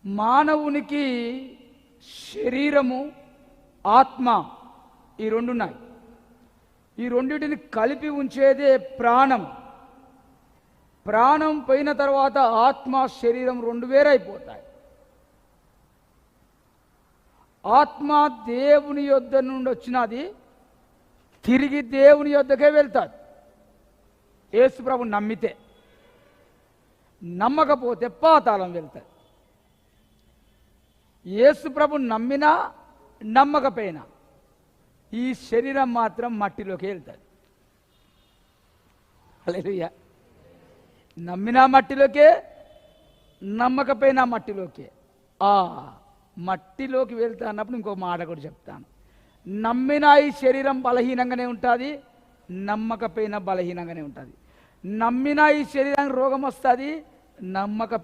మానవునికి శరీరము ఆత్మ ఈ రెండు ఉన్నాయి. ఈ రెండింటిని కలిపి ఉంచేదే ప్రాణం. ప్రాణం పోయిన తర్వాత ఆత్మ శరీరం రెండు వేరైపోతాయి. ఆత్మ దేవుని యొద్ద నుండి వచ్చినది తిరిగి దేవుని యొద్దకే వెళ్తాది. యేసు ప్రభు నమ్మితే, నమ్మకపోతే పాతాళం వెళ్తాది. యేసు ప్రభు నమ్మినా నమ్మకపోయినా ఈ శరీరం మాత్రం మట్టిలోకి వెళ్తాది. హల్లెలూయా. నమ్మినా మట్టిలోకే, నమ్మకపోయినా మట్టిలోకే. మట్టిలోకి వెళ్తా అన్నప్పుడు ఇంకో మాట కూడా చెప్తాను. నమ్మినా ఈ శరీరం బలహీనంగానే ఉంటుంది, నమ్మకపోయినా బలహీనంగానే ఉంటుంది. నమ్మినా ఈ శరీరానికి రోగం వస్తుంది, నమ్మకపోయినా